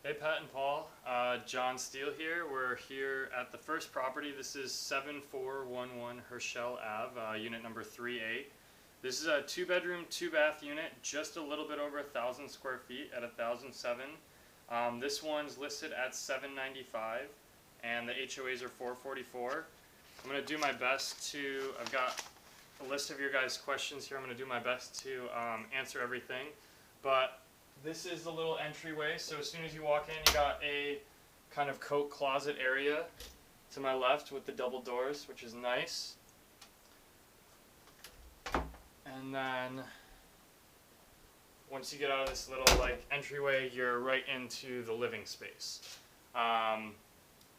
Hey Pat and Paul, John Steele here. We're here at the first property. This is 7411 Herschel Ave, unit number 3A. This is a 2-bedroom, 2-bath unit, just a little bit over 1,000 square feet at 1,007. This one's listed at $795 and the HOAs are $444. I'm going to do my best to, I've got a list of your guys' questions here. I'm going to do my best to answer everything. But this is the little entryway, so as soon as you walk in, you got a kind of coat closet area to my left with the double doors, which is nice. And then once you get out of this little entryway, you're right into the living space.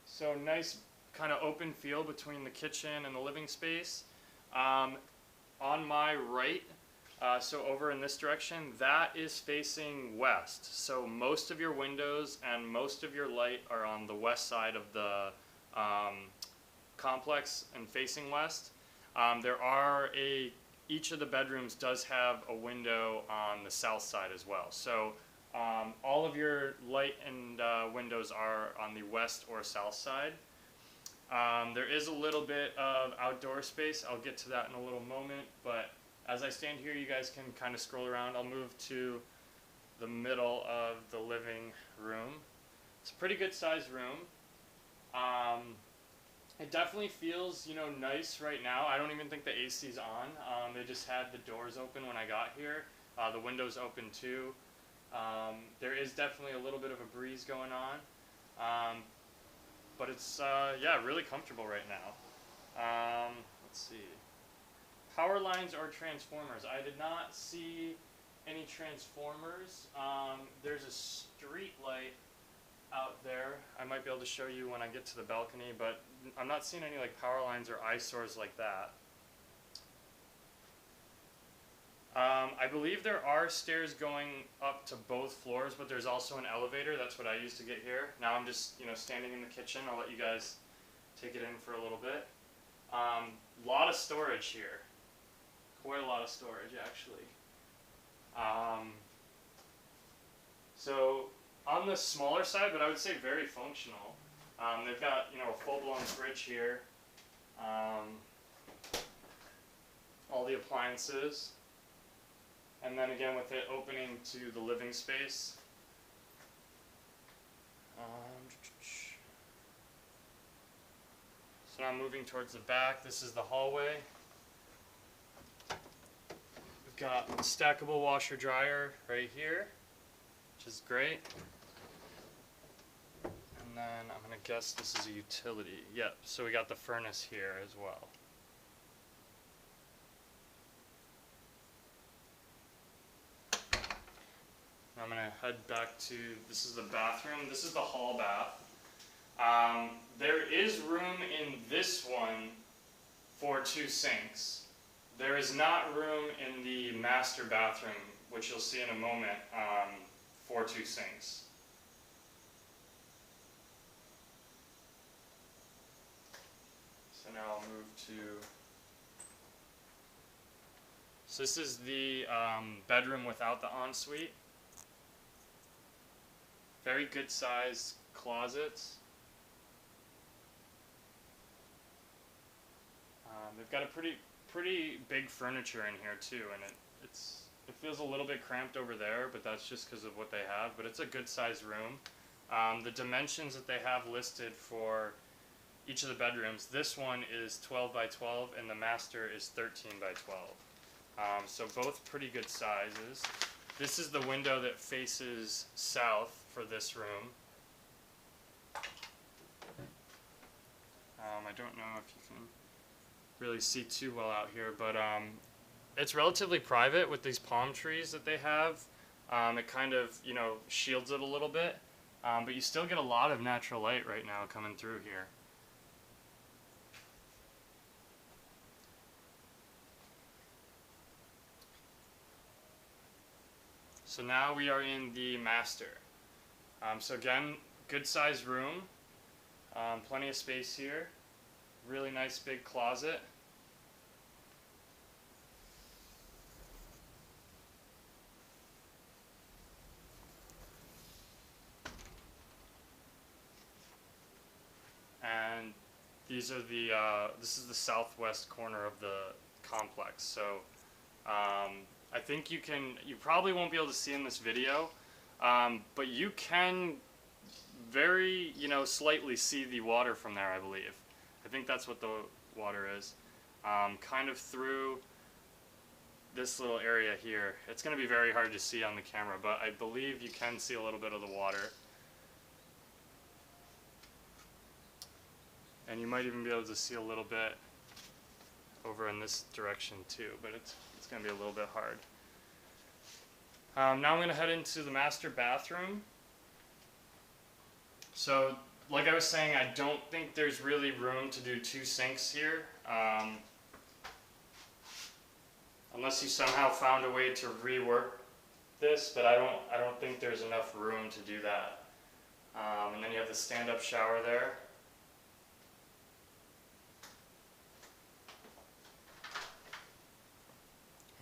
So nice kind of open feel between the kitchen and the living space. On my right, so over in this direction, that is facing west. So most of your windows and most of your light are on the west side of the complex and facing west. Each of the bedrooms does have a window on the south side as well. So all of your light and windows are on the west or south side. There is a little bit of outdoor space. I'll get to that in a little moment, but as I stand here, you guys can kind of scroll around. I'll move to the middle of the living room. It's a pretty good sized room. It definitely feels, nice right now. I don't even think the AC's on. They just had the doors open when I got here. The windows open too. There is definitely a little bit of a breeze going on. But it's, really comfortable right now. Let's see. Power lines or transformers. I did not see any transformers. There's a street light out there. I might be able to show you when I get to the balcony, but I'm not seeing any power lines or eyesores like that. I believe there are stairs going up to both floors, but there's also an elevator. That's what I used to get here. Now I'm just, standing in the kitchen. I'll let you guys take it in for a little bit. Lot of storage here. Quite a lot of storage, actually. So on the smaller side, but I would say very functional. They've got, a full-blown fridge here. All the appliances. And then again with it opening to the living space. So now I'm moving towards the back. This is the hallway. We've got a stackable washer dryer right here, which is great. And then I'm going to guess this is a utility. Yep, so we got the furnace here as well. I'm going to head back to, this is the bathroom. This is the hall bath. There is room in this one for 2 sinks. There is not room in the master bathroom, which you'll see in a moment, for 2 sinks. So now I'll move to, so this is the bedroom without the ensuite. Very good sized closets. They've got a pretty big furniture in here too, and it feels a little bit cramped over there, but that's just because of what they have. But it's a good sized room. The dimensions that they have listed for each of the bedrooms, this one is 12 by 12 and the master is 13 by 12. So both pretty good sizes. This is the window that faces south for this room. I don't know if you can really see too well out here, but it's relatively private with these palm trees that they have. It kind of, shields it a little bit, but you still get a lot of natural light right now coming through here. So now we are in the master. So again, good sized room, plenty of space here, really nice big closet. These are the, this is the southwest corner of the complex. So I think you probably won't be able to see in this video, but you can very, slightly see the water from there, I believe. I think that's what the water is. Kind of through this little area here. It's going to be very hard to see on the camera, but I believe you can see a little bit of the water. And you might even be able to see a little bit over in this direction too, but it's going to be a little bit hard. Now I'm going to head into the master bathroom. So, like I was saying, I don't think there's really room to do 2 sinks here. Unless you somehow found a way to rework this, but I don't think there's enough room to do that. And then you have the stand-up shower there.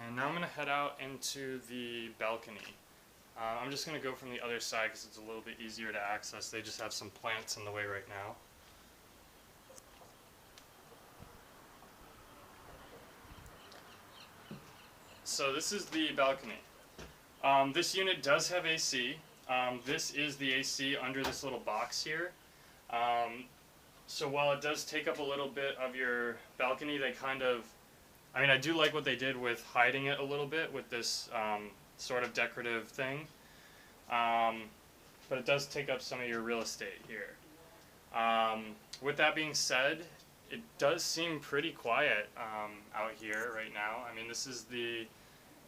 And now I'm going to head out into the balcony. I'm just going to go from the other side because it's a little bit easier to access. They just have some plants in the way right now. So this is the balcony. This unit does have AC. This is the AC under this little box here. So while it does take up a little bit of your balcony, they kind of, I do like what they did with hiding it a little bit with this sort of decorative thing. But it does take up some of your real estate here. With that being said, it does seem pretty quiet out here right now. This is the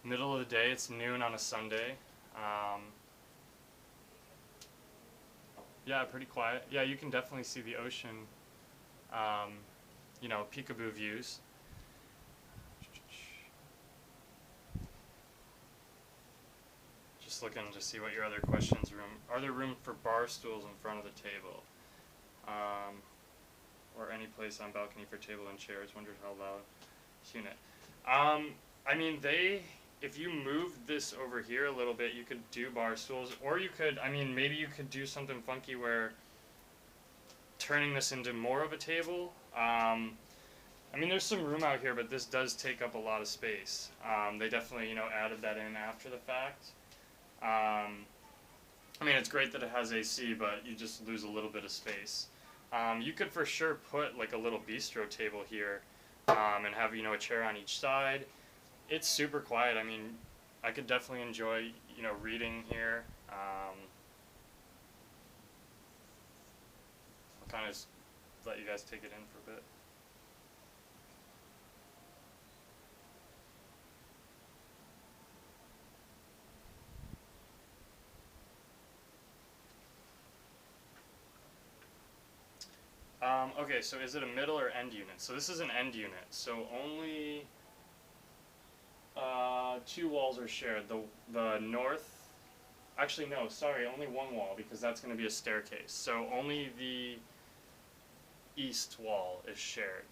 middle of the day. It's noon on a Sunday. Yeah, pretty quiet. Yeah, you can definitely see the ocean, peekaboo views. Just looking to see what your other questions are. There room for bar stools in front of the table? Or any place on balcony for table and chairs? Wondered how loud unit. If you move this over here a little bit, you could do bar stools, or you could, maybe you could do something funky where turning this into more of a table. There's some room out here, but this does take up a lot of space. They definitely, added that in after the fact. It's great that it has AC, but you just lose a little bit of space. You could for sure put like a little bistro table here, and have, a chair on each side. It's super quiet. I could definitely enjoy, reading here. I'll kind of let you guys take it in for a bit. Okay, so is it a middle or end unit? So this is an end unit, so only 2 walls are shared. The north, actually no, sorry, only 1 wall, because that's going to be a staircase. So only the east wall is shared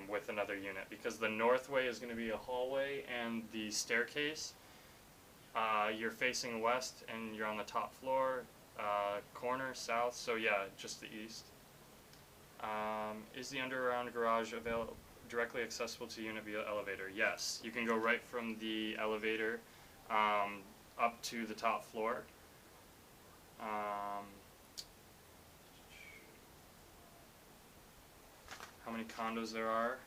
with another unit, because the north way is going to be a hallway, and the staircase, you're facing west and you're on the top floor, corner south, so yeah, just the east. Is the underground garage directly accessible to unit via elevator? Yes, you can go right from the elevator up to the top floor. How many condos there are?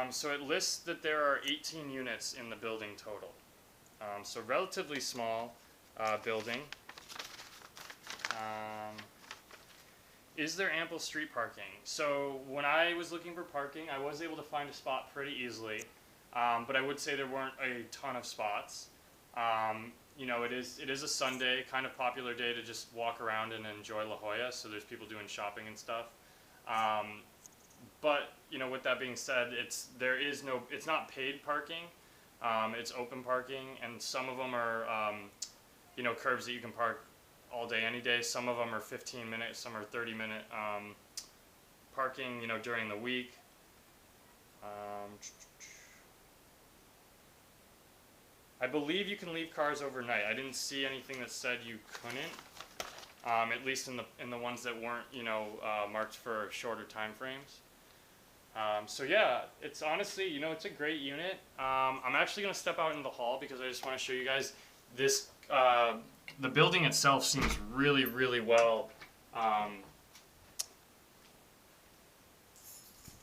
So it lists that there are 18 units in the building total. So relatively small building. Is there ample street parking? So when I was looking for parking, I was able to find a spot pretty easily, but I would say there weren't a ton of spots. It is a Sunday, kind of popular day to just walk around and enjoy La Jolla, so there's people doing shopping and stuff. But with that being said, it's not paid parking. It's open parking, and some of them are curbs that you can park all day, any day. Some of them are 15 minutes, some are 30-minute parking, during the week. I believe you can leave cars overnight. I didn't see anything that said you couldn't. At least in the ones that weren't, you know, marked for shorter time frames. So yeah, it's honestly, you know, it's a great unit. I'm actually gonna step out in the hall because I just want to show you guys this. The building itself seems really, really well.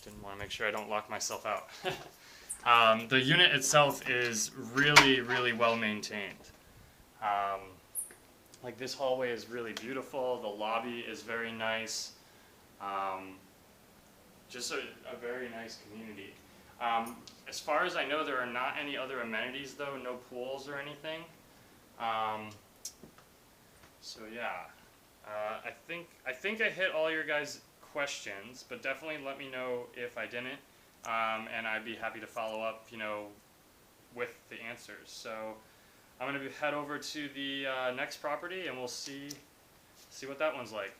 Didn't want to make sure I don't lock myself out. The unit itself is really, really well maintained. Like this hallway is really beautiful. The lobby is very nice. Just a very nice community. As far as I know, there are not any other amenities though, no pools or anything. So yeah, I think I hit all your guys' questions, but definitely let me know if I didn't, and I'd be happy to follow up, you know, with the answers. So I'm gonna head over to the next property, and we'll see what that one's like.